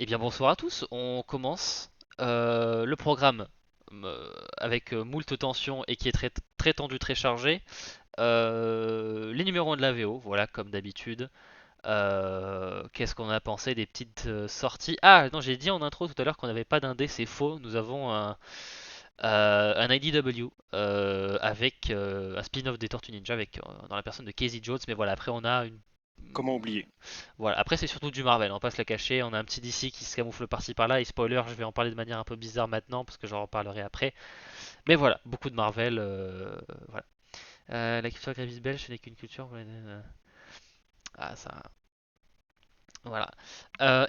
Eh bien bonsoir à tous, on commence le programme avec moult tension et qui est très tendu, très chargé. Les numéros 1 de la VO, voilà comme d'habitude. Qu'est-ce qu'on a pensé des petites sorties? Ah non, j'ai dit en intro tout à l'heure qu'on n'avait pas d'indé, c'est faux. Nous avons un IDW avec un spin-off des Tortues Ninja avec dans la personne de Casey Jones. Mais voilà, après on a une Comment oublier? voilà, après c'est surtout du Marvel, on va pas se la cacher, on a un petit DC qui se camoufle par-ci par-là, et spoiler, je vais en parler de manière un peu bizarre maintenant, parce que j'en reparlerai après. Mais voilà, beaucoup de Marvel, voilà. La culture grévisse belge, ce n'est qu'une culture... Ah, ça... Voilà.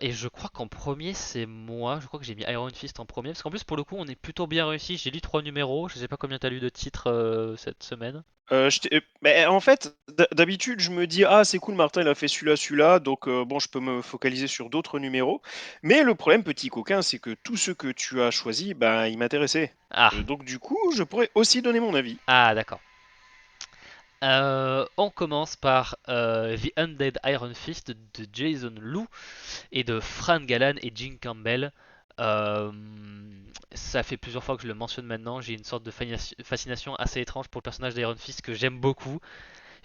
Et je crois qu'en premier, c'est moi, je crois que j'ai mis Iron Fist en premier, parce qu'en plus, pour le coup, on est plutôt bien réussi, j'ai lu 3 numéros, je sais pas combien t'as lu de titres cette semaine. En fait, d'habitude, je me dis, ah, c'est cool, Martin, il a fait celui-là, celui-là, donc bon, je peux me focaliser sur d'autres numéros. Mais le problème, petit coquin, c'est que tout ce que tu as choisi, ben, il m'intéressait. Ah, Donc, du coup, je pourrais aussi donner mon avis. ah d'accord. On commence par The Undead Iron Fist de Jason Lou et de Fran Gallan et Jim Campbell. Euh, Ça fait plusieurs fois que je le mentionne maintenant. J'ai une sorte de fascination assez étrange pour le personnage d'Iron Fist que j'aime beaucoup.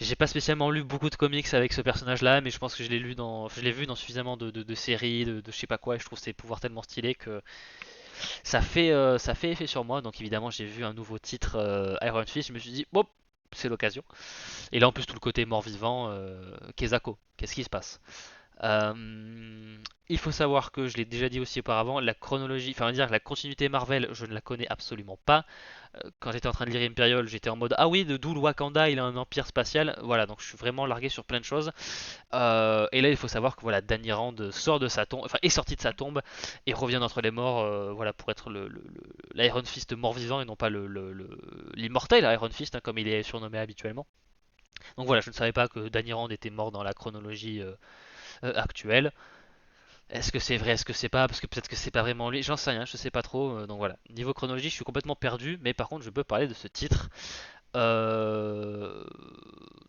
J'ai pas spécialement lu beaucoup de comics avec ce personnage-là, mais je pense que je l'ai vu dans suffisamment de séries, de je sais pas quoi, et je trouve ses pouvoirs tellement stylés que ça fait effet sur moi. Donc évidemment, j'ai vu un nouveau titre Iron Fist, je me suis dit, bon, c'est l'occasion. Et là, en plus, tout le côté mort-vivant, Kezako, qu'est-ce qui se passe? Il faut savoir que je l'ai déjà dit aussi auparavant, la chronologie, enfin on va dire la continuité Marvel, je ne la connais absolument pas. Quand j'étais en train de lire Imperial, j'étais en mode ah oui, d'où le Wakanda, il a un empire spatial. Voilà, donc je suis vraiment largué sur plein de choses. Et là, il faut savoir que voilà, Danny Rand sort de sa tombe, enfin est sorti de sa tombe et revient d'entre les morts, voilà, pour être l'Iron Fist mort-vivant et non pas l'immortel Iron Fist, hein, comme il est surnommé habituellement. Donc voilà, je ne savais pas que Danny Rand était mort dans la chronologie actuelle. Est-ce que c'est vrai, est-ce que c'est pas, parce que peut-être que c'est pas vraiment lui, j'en sais rien, je sais pas trop. Donc voilà, niveau chronologie, je suis complètement perdu, mais par contre, je peux parler de ce titre. Euh,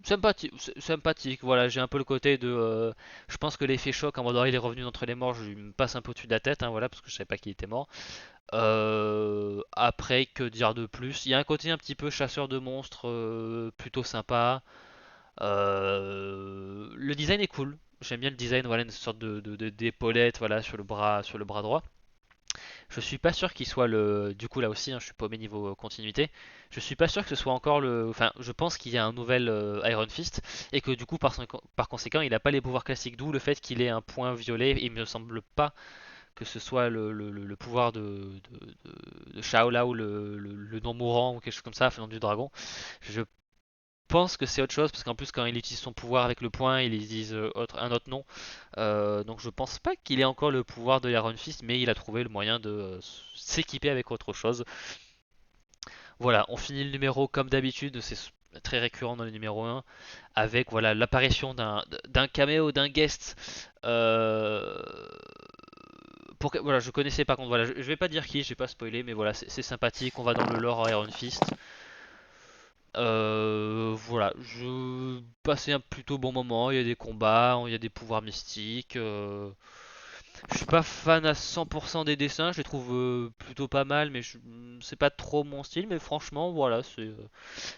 sympathique, voilà, j'ai un peu le côté de. Je pense que l'effet choc, en mode oh, il est revenu d'entre les morts, je me passe un peu au-dessus de la tête, hein, voilà, parce que je savais pas qu'il était mort. Après, que dire de plus? Il y a un côté un petit peu chasseur de monstres, plutôt sympa. Le design est cool. J'aime bien le design, voilà, une sorte d'épaulette, voilà, sur le bras droit. Je suis pas sûr qu'il soit le. Du coup, là aussi, hein, je suis pas au même niveau continuité. Je suis pas sûr que ce soit encore le. Enfin, je pense qu'il y a un nouvel Iron Fist et que du coup, par conséquent, il a pas les pouvoirs classiques. D'où le fait qu'il ait un point violet. Et il me semble pas que ce soit le pouvoir de Shao Lao, le non-mourant ou quelque chose comme ça, enfin, du dragon. Je pense que c'est autre chose parce qu'en plus quand il utilise son pouvoir avec le point il utilise un autre nom. Donc je pense pas qu'il ait encore le pouvoir de l'Iron Fist mais il a trouvé le moyen de s'équiper avec autre chose. Voilà, on finit le numéro comme d'habitude, c'est très récurrent dans le numéro 1 avec voilà l'apparition d'un caméo, d'un guest. euh, voilà, je connaissais par contre, voilà, je vais pas dire qui, je vais pas spoiler, mais voilà, c'est sympathique, on va dans le lore Iron Fist. Voilà, je passais un plutôt bon moment. Il y a des combats, il y a des pouvoirs mystiques. Je suis pas fan à 100% des dessins, je les trouve plutôt pas mal, mais c'est pas trop mon style. Mais franchement, voilà,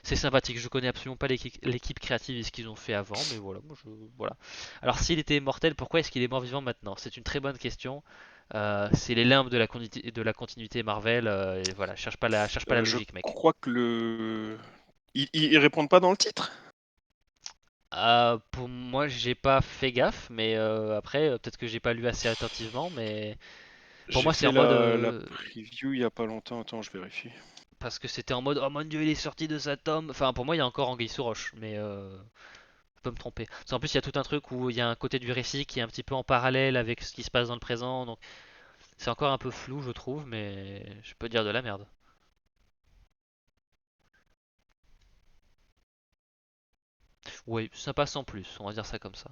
c'est sympathique. Je connais absolument pas l'équipe créative et ce qu'ils ont fait avant, mais voilà, voilà. Alors s'il était immortel, pourquoi est-ce qu'il est mort vivant maintenant? C'est une très bonne question. C'est les limbes de la continuité Marvel. Et voilà, cherche pas la Je logique, mec. crois que le. Ils répondent pas dans le titre? Pour moi, j'ai pas fait gaffe, mais après, peut-être que j'ai pas lu assez attentivement, mais pour J'ai moi, c'est fait en mode la preview il y a pas longtemps. Attends, je vérifie. parce que c'était en mode oh mon dieu, il est sorti de sa tombe. Enfin, pour moi, il y a encore Anguille sous roche, mais je peux me tromper. Parce qu'en plus, il y a tout un truc où il y a un côté du récit qui est un petit peu en parallèle avec ce qui se passe dans le présent, donc c'est encore un peu flou, je trouve, mais je peux dire de la merde. Oui, sympa sans plus, on va dire ça comme ça.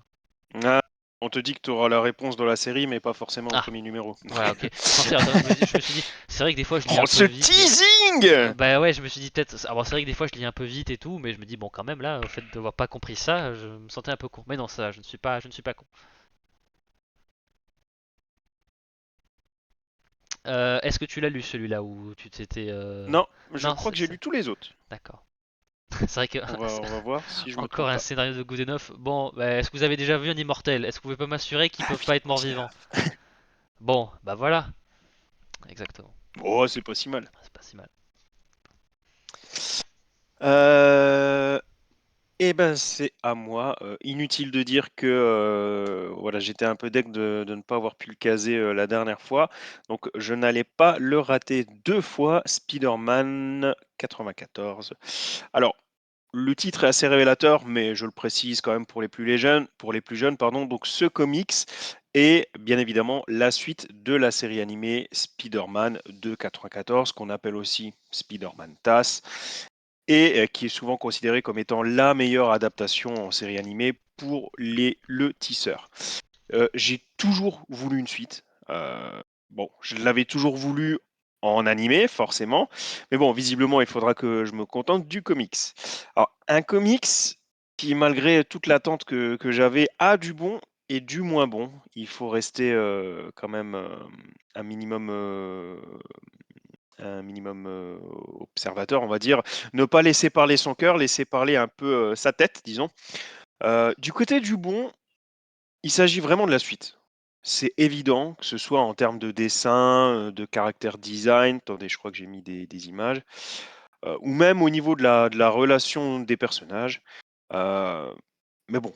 Ah, on te dit que tu auras la réponse dans la série, mais pas forcément au Ah, premier numéro. voilà, ok. Je pensais, attends, je me suis dit, c'est vrai que des fois, je lis Oh, un peu ce vite. teasing! Bah ouais, je me suis dit peut-être. Alors c'est vrai que des fois je lis un peu vite et tout, mais je me dis bon quand même là, au fait d'avoir pas compris ça, je me sentais un peu con. Mais non, ça, je ne suis pas con. Est-ce que tu l'as lu celui-là ou tu t'étais Non, je Non, crois que j'ai lu tous les autres. d'accord. C'est vrai que On va voir si je me encore trompe un pas. scénario de Goodenough. Bon, bah, est-ce que vous avez déjà vu un immortel? Est-ce que vous pouvez pas m'assurer qu'ils Ah peuvent oui, pas être morts vivants? Pierre. Bon, bah voilà. Exactement. Oh, c'est pas si mal. C'est pas si mal. Euh, Eh ben, c'est à moi. Inutile de dire que voilà, j'étais un peu deg de ne pas avoir pu le caser la dernière fois. Donc, je n'allais pas le rater deux fois. Spider-Man 94. Alors, le titre est assez révélateur, mais je le précise quand même pour les plus jeunes, pardon. Donc, ce comics est bien évidemment la suite de la série animée Spider-Man de 94, qu'on appelle aussi Spider-Man TAS et qui est souvent considéré comme étant la meilleure adaptation en série animée pour le tisseur. J'ai toujours voulu une suite. Bon, je l'avais toujours voulu en animé, forcément. Mais bon, visiblement, il faudra que je me contente du comics. Alors, un comics qui, malgré toute l'attente que j'avais, a du bon et du moins bon. Il faut rester quand même un minimum observateur, on va dire, ne pas laisser parler son cœur, laisser parler un peu sa tête, disons. Du côté du bon, il s'agit vraiment de la suite. C'est évident, que ce soit en termes de dessin, de caractère design, attendez, je crois que j'ai mis des images, ou même au niveau de la relation des personnages. Euh, mais bon,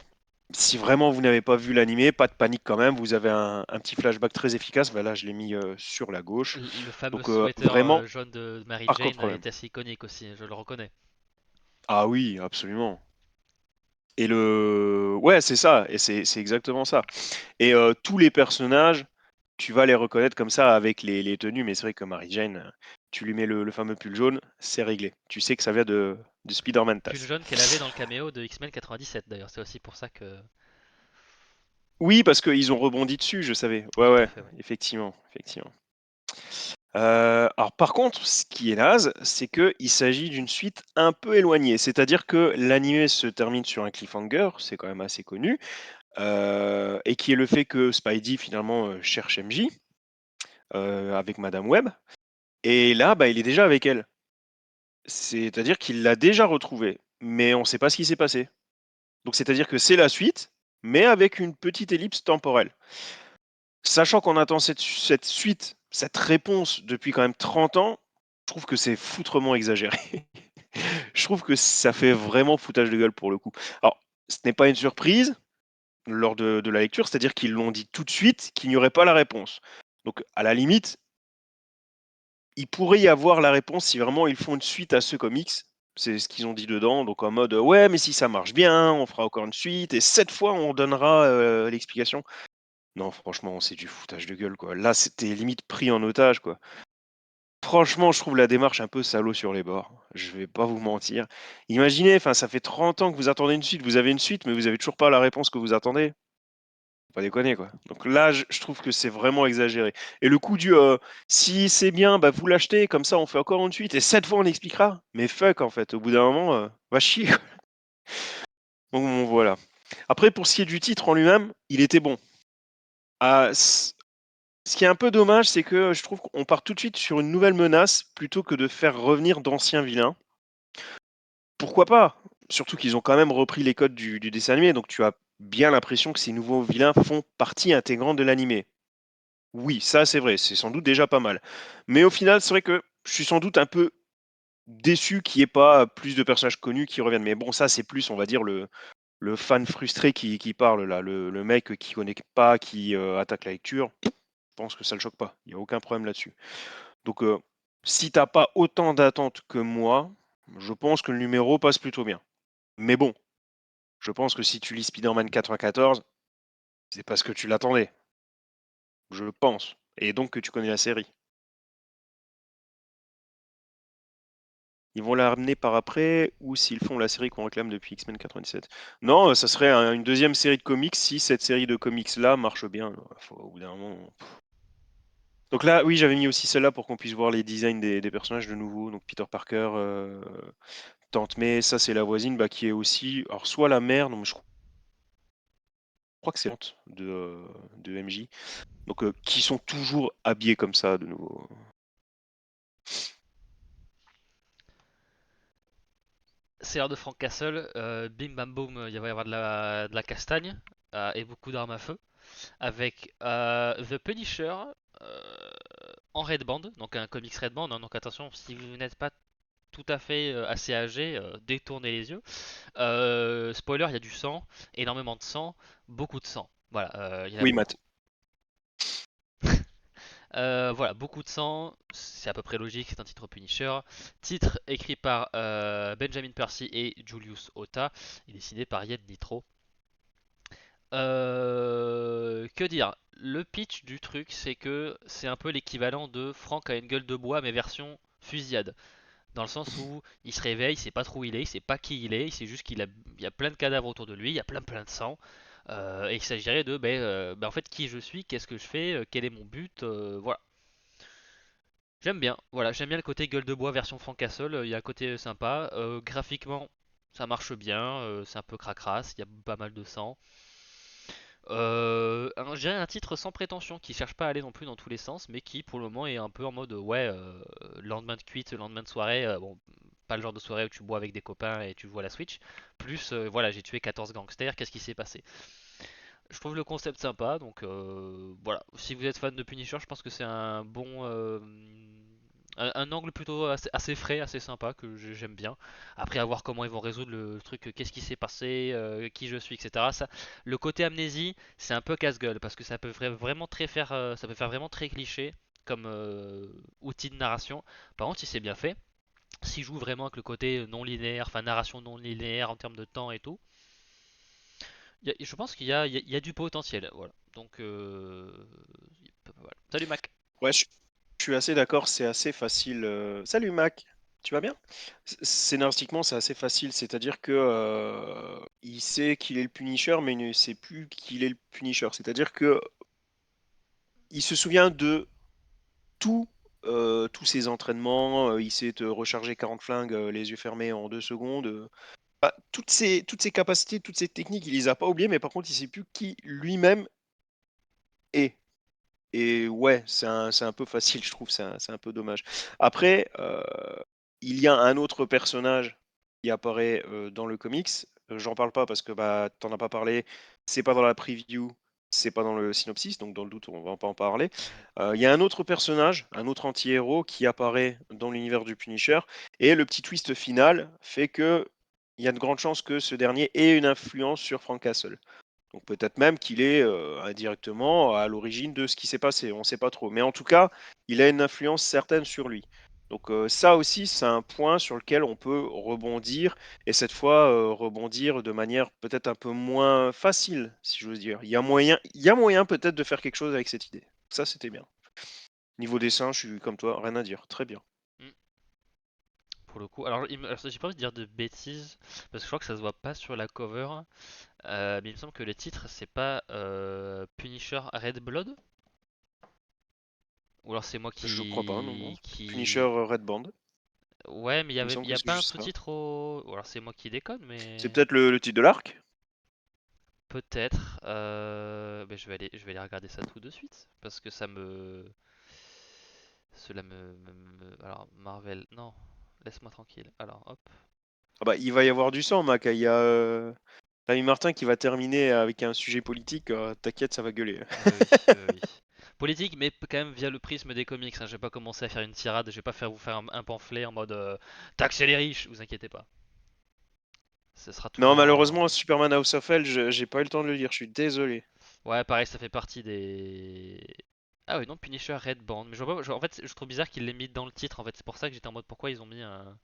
si vraiment vous n'avez pas vu l'animé, pas de panique quand même, vous avez un petit flashback très efficace. Ben là, je l'ai mis sur la gauche. Le fameux Donc sweater vraiment, jaune de Mary par contre Jane problème. est assez iconique aussi, je le reconnais. Ah oui, absolument. Et le ouais, c'est ça, et c'est exactement ça. Et tous les personnages, tu vas les reconnaître comme ça avec les tenues, mais c'est vrai que Mary Jane, tu lui mets le fameux pull jaune, c'est réglé. Tu sais que ça vient de Spider-Man Pull TAS. jaune qu'elle avait dans le caméo de X-Men 97 d'ailleurs, c'est aussi pour ça que... Oui, parce qu'ils ont rebondi dessus, je savais. Ouais, Tout à ouais, fait, ouais. effectivement, effectivement. Alors par contre, ce qui est naze, c'est qu'il s'agit d'une suite un peu éloignée. C'est-à-dire que l'animé se termine sur un cliffhanger, c'est quand même assez connu, et qui est le fait que Spidey finalement cherche MJ avec Madame Web. Et là, bah, il est déjà avec elle. C'est-à-dire qu'il l'a déjà retrouvée, mais on ne sait pas ce qui s'est passé. Donc c'est-à-dire que c'est la suite, mais avec une petite ellipse temporelle. Sachant qu'on attend cette suite, cette réponse depuis quand même 30 ans, je trouve que c'est foutrement exagéré. Je trouve que ça fait vraiment foutage de gueule pour le coup. Alors, ce n'est pas une surprise lors de la lecture, c'est-à-dire qu'ils l'ont dit tout de suite qu'il n'y aurait pas la réponse. Donc, à la limite, il pourrait y avoir la réponse si vraiment ils font une suite à ce comics. C'est ce qu'ils ont dit dedans, donc en mode ouais, mais si ça marche bien, on fera encore une suite, et cette fois on donnera l'explication. Non, franchement, c'est du foutage de gueule, quoi. Là, c'était limite pris en otage, quoi. Franchement, je trouve la démarche un peu salaud sur les bords. Je vais pas vous mentir. Imaginez, enfin, ça fait 30 ans que vous attendez une suite, vous avez une suite, mais vous avez toujours pas la réponse que vous attendez. Faut pas déconner, quoi. Donc là, je trouve que c'est vraiment exagéré. Et le coup du si c'est bien, bah vous l'achetez, comme ça on fait encore une suite, et cette fois on expliquera. Mais fuck, en fait, au bout d'un moment, va chier. Donc bon, voilà. Après, pour ce qui est du titre en lui-même, il était bon. Ah, ce qui est un peu dommage, c'est que je trouve qu'on part tout de suite sur une nouvelle menace plutôt que de faire revenir d'anciens vilains. Pourquoi pas? Surtout qu'ils ont quand même repris les codes du dessin animé, donc tu as bien l'impression que ces nouveaux vilains font partie intégrante de l'animé. Oui, ça c'est vrai, c'est sans doute déjà pas mal. Mais au final, c'est vrai que je suis sans doute un peu déçu qu'il n'y ait pas plus de personnages connus qui reviennent. Mais bon, ça c'est plus, on va dire, le fan frustré qui parle là, le mec qui connaît pas, qui attaque la lecture. Je pense que ça le choque pas. Il n'y a aucun problème là-dessus. Donc, si t'as pas autant d'attentes que moi, je pense que le numéro passe plutôt bien. Mais bon, je pense que si tu lis Spider-Man 94, c'est parce que tu l'attendais. Je pense. Et donc que tu connais la série. Ils vont la ramener par après, ou s'ils font la série qu'on réclame depuis X-Men 97. Non, ça serait une deuxième série de comics si cette série de comics-là marche bien. Au bout d'un moment. Donc là, oui, j'avais mis aussi celle-là pour qu'on puisse voir les designs des personnages de nouveau. Donc Peter Parker, Tante May, ça c'est la voisine bah, qui est aussi, alors soit la mère, non, mais crois que c'est Nantes de MJ. Donc, qui sont toujours habillés comme ça de nouveau. C'est l'heure de Frank Castle. Bim bam boum, il va y avoir de la castagne et beaucoup d'armes à feu. Avec The Punisher en Red Band, donc un comics Red Band. Hein, donc attention, si vous n'êtes pas tout à fait assez âgé, détournez les yeux. Spoiler, il y a du sang, énormément de sang, beaucoup de sang. Voilà, il y en a Oui, Matt. beaucoup. Voilà, beaucoup de sang, c'est à peu près logique, c'est un titre Punisher. Titre écrit par Benjamin Percy et Julius Ota, et dessiné par Yen Nitro. Que dire? Le pitch du truc, c'est que c'est un peu l'équivalent de Franck a une gueule de bois, mais version fusillade. Dans le sens où il se réveille, il sait pas trop où il est, il sait pas qui il sait juste il y a plein de cadavres autour de lui, il y a plein de sang. Et il s'agirait de, en fait, qui je suis, qu'est-ce que je fais, quel est mon but, voilà. J'aime bien, voilà, j'aime bien le côté gueule de bois version Frank Castle, il y a un côté sympa. Graphiquement, ça marche bien, c'est un peu cracrasse, il y a pas mal de sang. Je dirais un titre sans prétention qui cherche pas à aller non plus dans tous les sens, mais qui pour le moment est un peu en mode ouais, lendemain de cuite, lendemain de soirée, bon, pas le genre de soirée où tu bois avec des copains et tu joues à la Switch, plus voilà, j'ai tué 14 gangsters, qu'est-ce qui s'est passé? Je trouve le concept sympa, donc voilà, si vous êtes fan de Punisher, je pense que c'est un bon, un angle plutôt assez frais, assez sympa que j'aime bien. Après, à voir comment ils vont résoudre le truc, qu'est-ce qui s'est passé, qui je suis, etc. Ça, le côté amnésie, c'est un peu casse-gueule parce que ça peut vraiment très faire, ça peut faire vraiment très cliché comme outil de narration. Par contre, si c'est bien fait, s'il joue vraiment avec le côté non linéaire, enfin narration non linéaire en termes de temps et tout, je pense qu'il y a du potentiel. Voilà. Donc, voilà. Salut Mac. Ouais, je suis assez d'accord, c'est assez facile. Salut Mac, tu vas bien? Scénaristiquement, c'est assez facile, c'est-à-dire que il sait qu'il est le Punisher, mais il ne sait plus qu'il est le Punisher. C'est-à-dire que il se souvient de tout, tous ses entraînements, il sait te recharger 40 flingues les yeux fermés en 2 secondes. Toutes ses capacités, toutes ses techniques, il les a pas oubliées, mais par contre, il sait plus qui lui-même est. Et ouais, c'est un peu facile, je trouve, c'est un peu dommage. Après, il y a un autre personnage qui apparaît dans le comics. J'en parle pas parce que bah, t'en as pas parlé, c'est pas dans la preview, c'est pas dans le synopsis, donc dans le doute, on va pas en parler. Mhm. Il y a un autre personnage, un autre anti-héros qui apparaît dans l'univers du Punisher, et le petit twist final fait que il y a de grandes chances que ce dernier ait une influence sur Frank Castle. Donc peut-être même qu'il est indirectement à l'origine de ce qui s'est passé, on ne sait pas trop. Mais en tout cas, il a une influence certaine sur lui. Donc ça aussi, c'est un point sur lequel on peut rebondir, et cette fois rebondir de manière peut-être un peu moins facile, si j'ose dire. Il y a moyen peut-être de faire quelque chose avec cette idée. Ça, c'était bien. Niveau dessin, je suis comme toi, rien à dire. Très bien. Mm. Pour le coup, alors, j'ai pas envie de dire de bêtises parce que je crois que ça se voit pas sur la cover, mais il me semble que le titre c'est pas Punisher Red Blood, ou alors c'est moi Je crois pas, non, non. Punisher qui... Red Band, Ouais, mais il me semble il y que a c'est pas un juste ça. sous-titre au... Ou alors c'est moi qui déconne, C'est mais peut-être le titre de l'arc. peut-être. Mais je vais aller regarder ça tout de suite parce que cela alors Marvel, non, laisse-moi tranquille. Alors hop. Ah bah, il va y avoir du sang, Mac. Il y a Rémi Martin qui va terminer avec un sujet politique. T'inquiète, ça va gueuler. Oui. Politique, mais quand même via le prisme des comics. Hein. Je vais pas commencer à faire une tirade, je vais pas faire vous faire un pamphlet en mode taxer les riches, vous inquiétez pas. Ce sera Non, toujours malheureusement, Superman House of L, j'ai pas eu le temps de le lire. Je suis désolé. Ouais, pareil, ça fait partie des. Ah oui, non, Punisher Red Band. Mais je vois pas, en fait, je trouve bizarre qu'ils l'aient mis dans le titre. En fait, c'est pour ça que j'étais en mode pourquoi ils ont mis un. Pourquoi...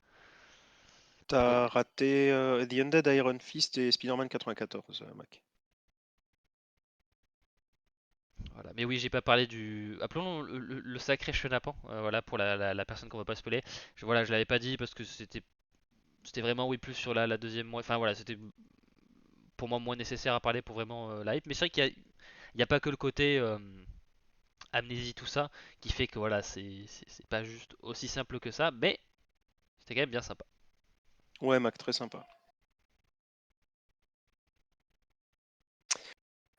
T'as raté The Undead Iron Fist et Spider-Man 94, Mac. Voilà. Mais oui, j'ai pas parlé du. Appelons le sacré chenapan. Voilà, pour la personne qu'on va pas spoiler. Voilà, je l'avais pas dit parce que c'était vraiment, oui, plus sur la deuxième moitié. Enfin voilà, c'était pour moi moins nécessaire à parler pour vraiment la hype. Mais c'est vrai il y a pas que le côté amnésie, tout ça, qui fait que voilà, c'est pas juste aussi simple que ça. Mais c'était quand même bien sympa. Ouais, Mac, très sympa.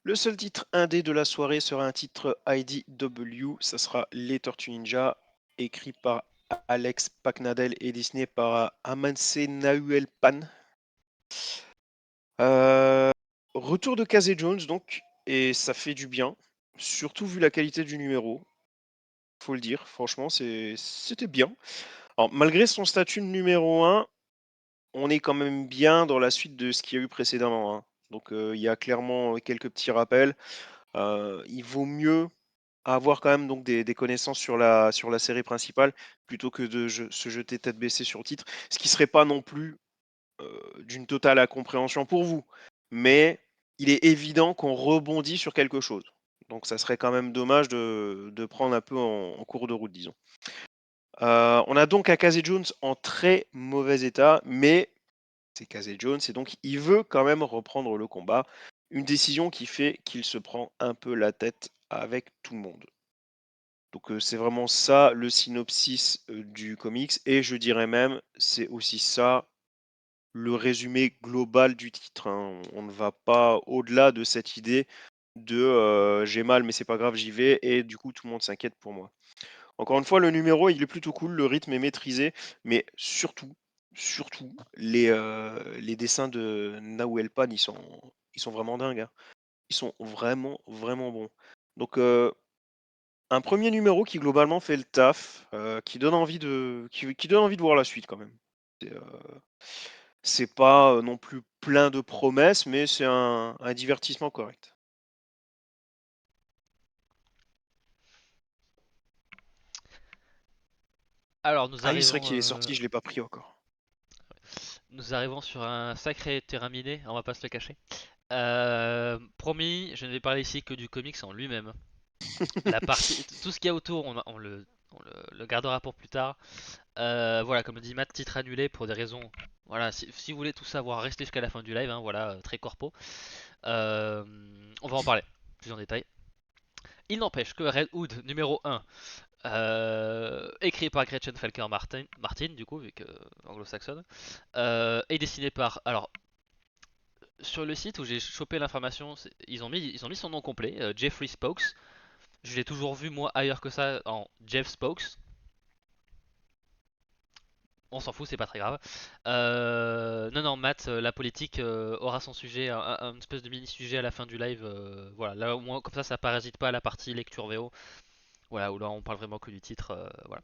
Le seul titre indé de la soirée sera un titre IDW, ça sera Les Tortues Ninja, écrit par Alex Paknadel et dessiné par Amanse Nahuel Pan. Euh, Retour de Casey Jones donc, et ça fait du bien, surtout vu la qualité du numéro, faut le dire, franchement c'était bien. Alors malgré son statut de numéro 1, on est quand même bien dans la suite de ce qu'il y a eu précédemment, hein. Donc il y a clairement quelques petits rappels. Il vaut mieux avoir quand même donc des connaissances sur la série principale plutôt que de se jeter tête baissée sur le titre, ce qui serait pas non plus d'une totale incompréhension pour vous. Mais il est évident qu'on rebondit sur quelque chose. Donc ça serait quand même dommage de prendre un peu en cours de route, disons. On a donc un Casey Jones en très mauvais état, mais c'est Casey Jones et donc il veut quand même reprendre le combat. Une décision qui fait qu'il se prend un peu la tête avec tout le monde. Donc c'est vraiment ça le synopsis du comics et je dirais même c'est aussi ça le résumé global du titre, hein. On ne va pas au-delà de cette idée de j'ai mal mais c'est pas grave j'y vais et du coup tout le monde s'inquiète pour moi. Encore une fois le numéro il est plutôt cool, le rythme est maîtrisé mais surtout les dessins de Nahuel Pan ils sont vraiment dingues, hein. Ils sont vraiment bons. Donc un premier numéro qui globalement fait le taf, qui donne envie de voir la suite quand même. C'est, c'est pas non plus plein de promesses, mais c'est un divertissement correct. Alors Ah oui, c'est vrai qu'il est sorti, je l'ai pas pris encore. nous arrivons sur un sacré terrain miné, on va pas se le cacher. Promis, je ne vais parler ici que du comics en lui-même. La partie, tout ce qu'il y a autour, on le gardera pour plus tard. Voilà, comme le dit Matt, titre annulé pour des raisons. Voilà, si vous voulez tout savoir, restez jusqu'à la fin du live, hein, voilà, très corpo. Euh, on va en parler plus en détail. Il n'empêche que Red Hood numéro 1, écrit par Gretchen Felker Martin, du coup, vu que anglo-saxonne, est dessiné par. Alors, sur le site où j'ai chopé l'information, ils ont mis son nom complet, Jeffrey Spokes. Je l'ai toujours vu, moi, ailleurs que ça, en Jeff Spokes. On s'en fout, c'est pas très grave. Non, non, Matt, la politique aura son sujet, un espèce de mini-sujet à la fin du live. Voilà, là au moins, comme ça parasite pas la partie lecture VO. Voilà, où là on parle vraiment que du titre. Voilà.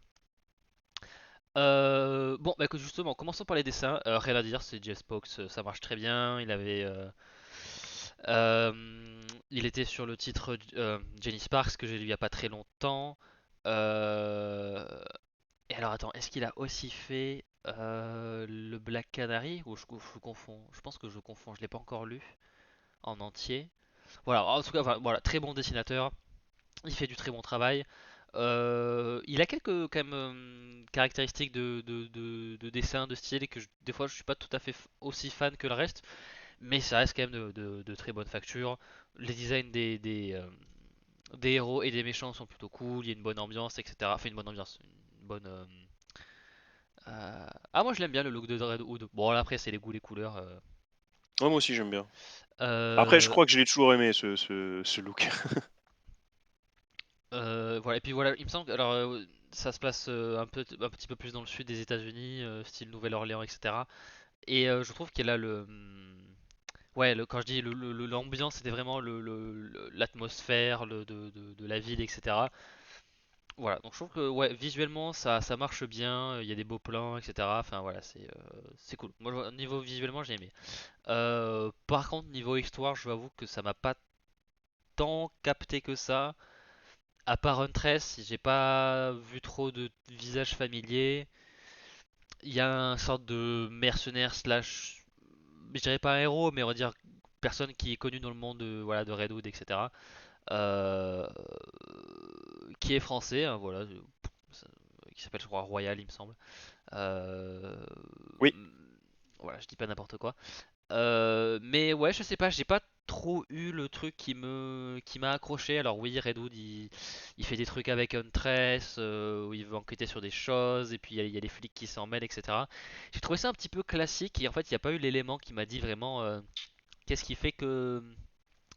Bon, bah écoute, justement, commençons par les dessins. Rien à dire, c'est Jeff Spokes, ça marche très bien. Il était sur le titre Jenny Sparks que j'ai lu il y a pas très longtemps. Euh, et alors attends, est-ce qu'il a aussi fait le Black Canary ou je confonds? Je pense que je confonds, je l'ai pas encore lu en entier. Voilà, en tout cas, enfin, voilà, très bon dessinateur. Il fait du très bon travail. Il a quelques quand même caractéristiques de dessin, de style, et que des fois je suis pas tout à fait aussi fan que le reste, mais ça reste quand même de très bonne facture. Les designs des héros et des méchants sont plutôt cool, il y a une bonne ambiance, etc. Enfin, une bonne ambiance, une bonne. Ah, moi je l'aime bien le look de Red Hood. Bon, là, après, c'est les goûts, les couleurs. Ouais, moi aussi j'aime bien. Après, je Euh, crois que je l'ai toujours aimé ce look. voilà, et puis voilà, il me semble que alors, ça se passe un petit peu plus dans le sud des États-Unis, style Nouvelle-Orléans, etc. Et je trouve qu'il a ouais, quand je dis l'ambiance, c'était vraiment l'atmosphère de la ville, etc. Voilà, donc je trouve que ouais, visuellement ça marche bien, il y a des beaux plans, etc. Enfin voilà, c'est cool. Moi, niveau visuellement, j'ai aimé. Par contre, niveau histoire, je vous avoue que ça m'a pas tant capté que ça. À part Huntress, j'ai pas vu trop de visages familiers. Il y a un sorte de mercenaire slash, je dirais pas un héros, mais on va dire personne qui est connu dans le monde de, voilà, de Redwood, etc. Euh, qui est français, hein, voilà, qui s'appelle je crois Royal, il me semble. Euh, Oui, voilà, je dis pas n'importe quoi. Mais ouais, je sais pas, j'ai pas trop eu le truc qui m'a accroché. Alors oui, Redwood il fait des trucs avec Huntress où il veut enquêter sur des choses et puis il y a les flics qui s'en mêlent, etc. J'ai trouvé ça un petit peu classique et en fait il n'y a pas eu l'élément qui m'a dit vraiment qu'est-ce qui fait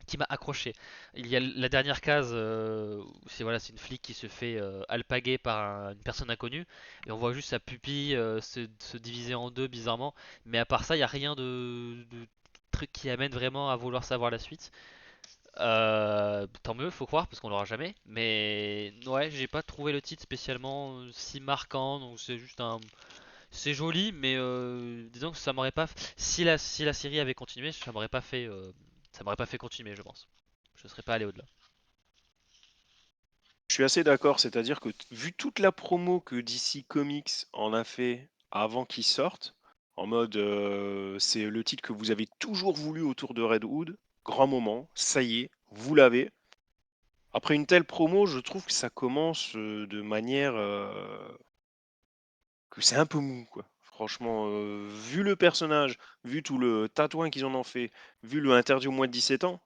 qui m'a accroché. Il y a la dernière case où c'est voilà, c'est une flic qui se fait alpaguer par une personne inconnue et on voit juste sa pupille se diviser en deux bizarrement. Mais à part ça, il n'y a rien de truc qui amène vraiment à vouloir savoir la suite. Tant mieux, faut croire parce qu'on l'aura jamais. Mais ouais, j'ai pas trouvé le titre spécialement si marquant, donc c'est juste un, c'est joli, mais disons que ça m'aurait pas. Si la série avait continué, ça m'aurait pas fait continuer, je pense. Je serais pas allé au-delà. Je suis assez d'accord, c'est-à-dire que vu toute la promo que DC Comics en a fait avant qu'il sorte, en mode c'est le titre que vous avez toujours voulu autour de Red Hood, grand moment, ça y est, vous l'avez. Après une telle promo, je trouve que ça commence de manière que c'est un peu mou, quoi. Franchement, vu le personnage, vu tout le tatouin qu'ils en ont fait, vu le interdit au moins de 17 ans,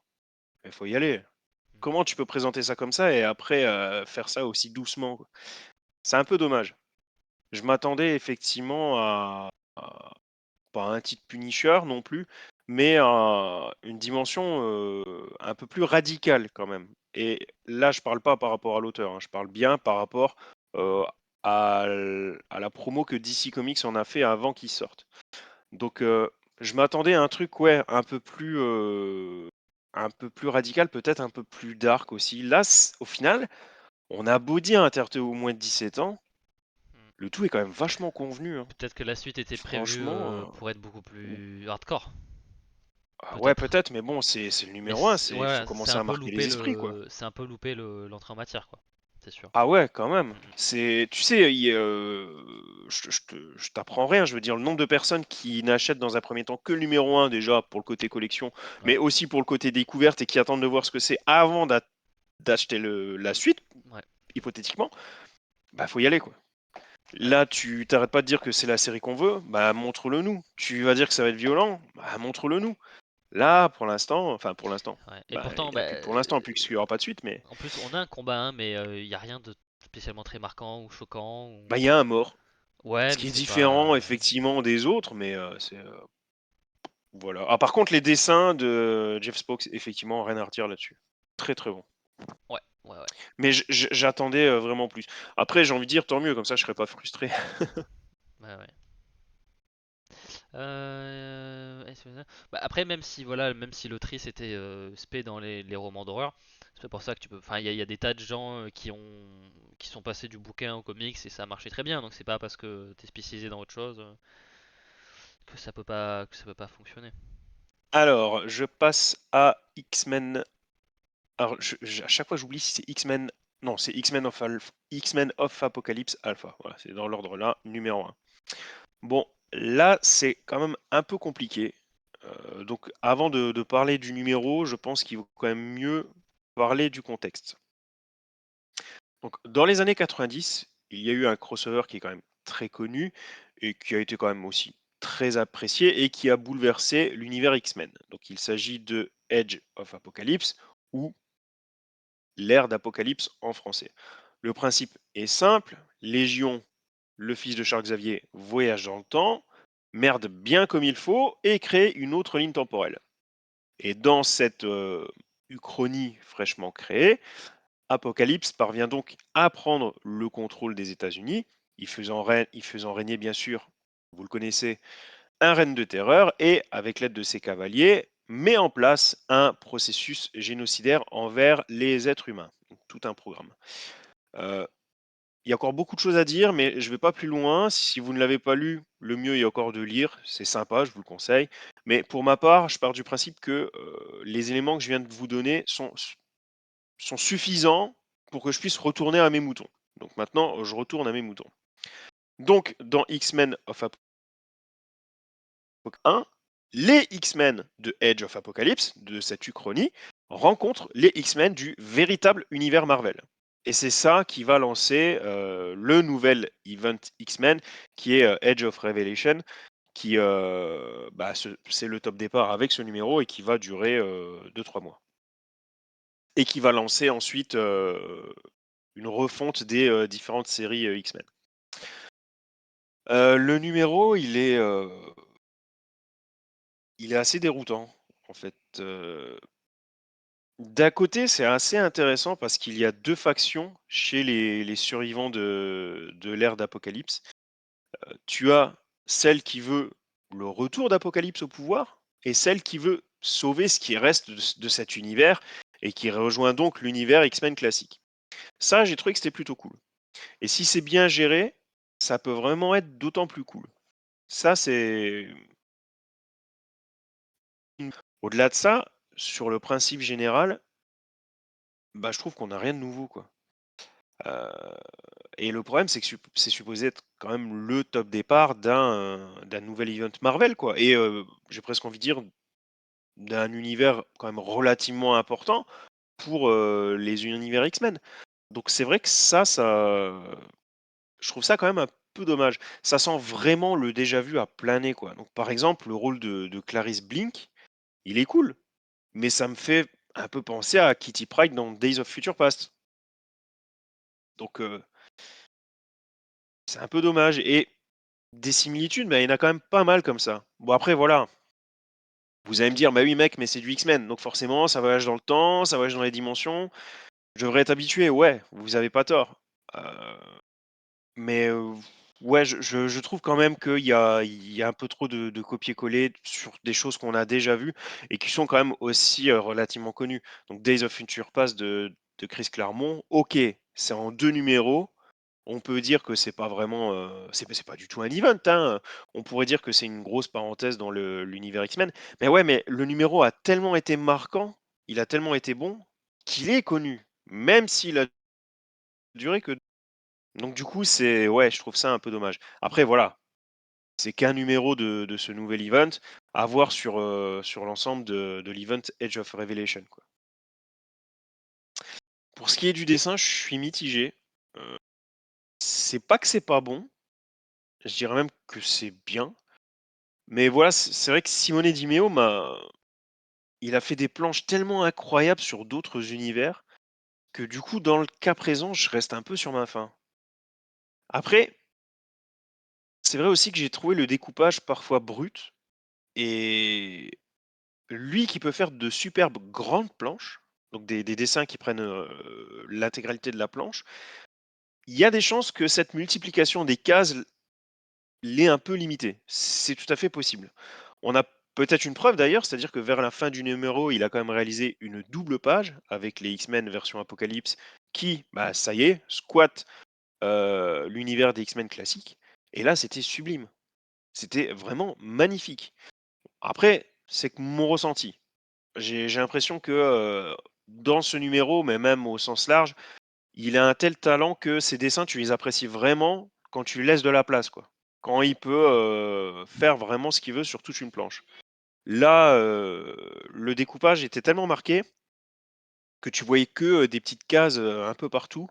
il faut y aller. Comment tu peux présenter ça comme ça et après faire ça aussi doucement, quoi. C'est un peu dommage. Je m'attendais effectivement pas un titre Punisher non plus, mais à une dimension un peu plus radicale quand même. Et là, je parle pas par rapport à l'auteur, hein, je parle bien par rapport euh, à la promo que DC Comics en a fait avant qu'il sorte. Donc, je m'attendais à un truc, ouais, un peu plus radical, peut-être un peu plus dark aussi. Là, au final, on a beau dire interdit au moins de 17 ans, le tout est quand même vachement convenu, hein. Peut-être que la suite était prévue Franchement, pour être beaucoup plus hardcore. ouais, Peut-être. peut-être, mais bon, c'est le Mais numéro un, ouais, faut ouais, commencer à marquer les esprits, quoi. c'est un peu loupé l'entrée en matière, quoi. C'est sûr. Ah ouais, quand même. Mm, Tu sais, je t'apprends rien. Je veux dire, le nombre de personnes qui n'achètent dans un premier temps que le numéro un déjà pour le côté collection, mm. mais Ouais. aussi pour le côté découverte et qui attendent de voir ce que c'est avant d'acheter la suite, Ouais. hypothétiquement, bah faut y aller, quoi. Ouais. Là, tu t'arrêtes pas de dire que c'est la série qu'on veut, bah montre-le nous. Tu vas dire que ça va être violent, bah montre-le nous. Là, pour l'instant, Ouais. Et bah il pourtant, n'y a plus pour l'instant, puisqu'il n'y aura pas de suite, mais en plus, on a un combat, hein, mais il y a rien de spécialement très marquant ou choquant. bah il y a un mort. Ouais, Ce mais qui est c'est pas. différent effectivement des autres, mais voilà. Ah, par contre, les dessins de Jeff Spock, effectivement, rien à redire là-dessus. Très très bon. Ouais, ouais, ouais. Mais j'attendais vraiment plus. Après, j'ai envie de dire tant mieux, comme ça je serais pas frustré. Ouais, ouais. Bah, après, même si voilà, même si l'autrice était spé dans les romans d'horreur, c'est pour ça que tu peux. Enfin, il y a des tas de gens qui sont passés du bouquin au comics et ça a marché très bien. Donc c'est pas parce que t'es spécialisé dans autre chose que ça peut pas fonctionner. Alors, je passe à X-Men. Alors, à chaque fois j'oublie si c'est X-Men. Non, c'est X-Men of Apocalypse Alpha. Voilà, c'est dans l'ordre là, numéro un. Bon, là, c'est quand même un peu compliqué. Donc, avant de parler du numéro, je pense qu'il vaut quand même mieux parler du contexte. Donc, dans les années 90, il y a eu un crossover qui est quand même très connu et qui a été quand même aussi très apprécié et qui a bouleversé l'univers X-Men. Donc, il s'agit de Edge of Apocalypse ou l'ère d'Apocalypse en français. Le principe est simple, Légion, le fils de Charles Xavier, voyage dans le temps, merde bien comme il faut et crée une autre ligne temporelle. Et dans cette uchronie fraîchement créée, Apocalypse parvient donc à prendre le contrôle des États-Unis, y faisant régner bien sûr, vous le connaissez, un règne de terreur et, avec l'aide de ses cavaliers, met en place un processus génocidaire envers les êtres humains. Donc, tout un programme. Euh, il y a encore beaucoup de choses à dire, mais je ne vais pas plus loin. Si vous ne l'avez pas lu, le mieux est encore de lire. C'est sympa, je vous le conseille. Mais pour ma part, je pars du principe que les éléments que je viens de vous donner sont suffisants pour que je puisse retourner à mes moutons. Donc maintenant, je retourne à mes moutons. Donc, dans X-Men of Apocalypse 1, les X-Men de Age of Apocalypse, de cette uchronie, rencontrent les X-Men du véritable univers Marvel. Et c'est ça qui va lancer le nouvel event X-Men, qui est Age of Revelation, qui c'est le top départ avec ce numéro et qui va durer 2-3 mois. Et qui va lancer ensuite une refonte des différentes séries X-Men. Le numéro, il est assez déroutant, en fait. D'un côté, c'est assez intéressant parce qu'il y a 2 factions chez les survivants de l'ère d'Apocalypse. Tu as celle qui veut le retour d'Apocalypse au pouvoir et celle qui veut sauver ce qui reste de cet univers et qui rejoint donc l'univers X-Men classique. Ça, j'ai trouvé que c'était plutôt cool. Et si c'est bien géré, ça peut vraiment être d'autant plus cool. Ça, c'est au-delà de ça, sur le principe général, bah, je trouve qu'on n'a rien de nouveau, quoi. Heu et le problème, c'est que c'est supposé être quand même le top départ d'un nouvel event Marvel, quoi et j'ai presque envie de dire d'un univers quand même relativement important pour, les univers X-Men. Donc c'est vrai que ça je trouve ça quand même un peu dommage. Ça sent vraiment le déjà vu à plein nez, quoi. Donc par exemple, le rôle de Clarisse Blink, il est cool, mais ça me fait un peu penser à Kitty Pryde dans Days of Future Past. Donc c'est un peu dommage et des similitudes, bah, il y en a quand même pas mal comme ça. Bon après voilà, vous allez me dire: «Bah oui mec, mais c'est du X-Men, donc forcément ça voyage dans le temps, ça voyage dans les dimensions». Je devrais être habitué, ouais, vous avez pas tort. Heu, mais ouais, je trouve quand même qu'il y a un peu trop de copier-coller sur des choses qu'on a déjà vues et qui sont quand même aussi, relativement connues. Donc Days of Future Past de Chris Claremont, OK, c'est en 2 numéros. On peut dire que c'est pas vraiment, c'est pas du tout un event, hein, on pourrait dire que c'est une grosse parenthèse dans l'univers X-Men. Mais ouais, mais le numéro a tellement été marquant, il a tellement été bon, qu'il est connu, même s'il a duré que donc du coup, c'est ouais, je trouve ça un peu dommage. Après voilà, c'est qu'un numéro de ce nouvel event, à voir sur l'ensemble de l'event Age of Revelation, quoi. Pour ce qui est du dessin, je suis mitigé. Heu, c'est pas que c'est pas bon, je dirais même que c'est bien. Mais voilà, c'est vrai que Simone Di Meo il a fait des planches tellement incroyables sur d'autres univers que du coup, dans le cas présent, je reste un peu sur ma faim. Après, c'est vrai aussi que j'ai trouvé le découpage parfois brut et lui qui peut faire de superbes grandes planches, donc des dessins qui prennent l'intégralité de la planche, il y a des chances que cette multiplication des cases l'ait un peu limité. C'est tout à fait possible. On a peut-être une preuve d'ailleurs, c'est-à-dire que vers la fin du numéro, il a quand même réalisé une double page avec les X-Men version Apocalypse qui, bah, ça y est, squatte l'univers des X-Men classiques. Et là, c'était sublime. C'était vraiment magnifique. Après, c'est que mon ressenti. J'ai l'impression que dans ce numéro, mais même au sens large, il a un tel talent que ses dessins, tu les apprécies vraiment quand tu lui laisses de la place, quoi. Quand il peut faire vraiment ce qu'il veut sur toute une planche. Là, le découpage était tellement marqué que tu voyais que des petites cases un peu partout.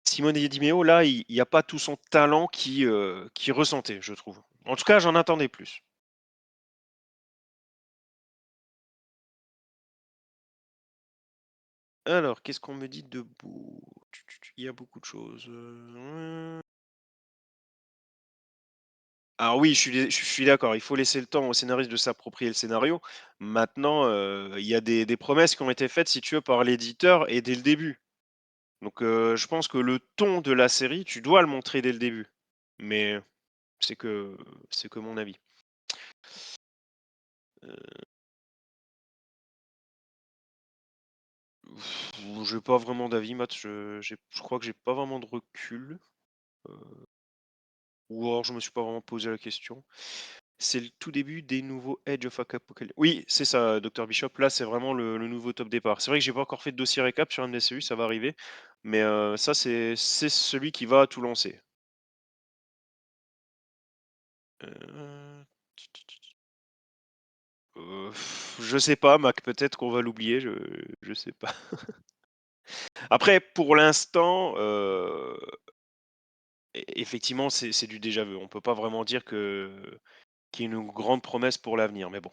Simone Di Meo, là, il n'y a pas tout son talent qui ressentait, je trouve. En tout cas, j'en attendais plus. Alors, qu'est-ce qu'on me dit de beau? Il y a beaucoup de choses. Alors oui, je suis d'accord, il faut laisser le temps au scénariste de s'approprier le scénario. Maintenant, il y a des promesses qui ont été faites, si tu veux, par l'éditeur et dès le début. Donc, je pense que le ton de la série, tu dois le montrer dès le début. Mais c'est que c'est que mon avis. J'ai pas vraiment d'avis, Matt, je crois que j'ai pas vraiment de recul, ou alors je me suis pas vraiment posé la question. C'est le tout début des nouveaux Edge of Apocalypse. Oui, c'est ça, Docteur Bishop. Là, c'est vraiment le nouveau top départ. C'est vrai que j'ai pas encore fait de dossier récap sur MDCU, ça va arriver. Mais ça, c'est celui qui va tout lancer. Euh, je sais pas, Mac, peut-être qu'on va l'oublier, je sais pas. Après, pour l'instant, effectivement, c'est du déjà vu. On peut pas vraiment dire qu'il y a une grande promesse pour l'avenir, mais bon.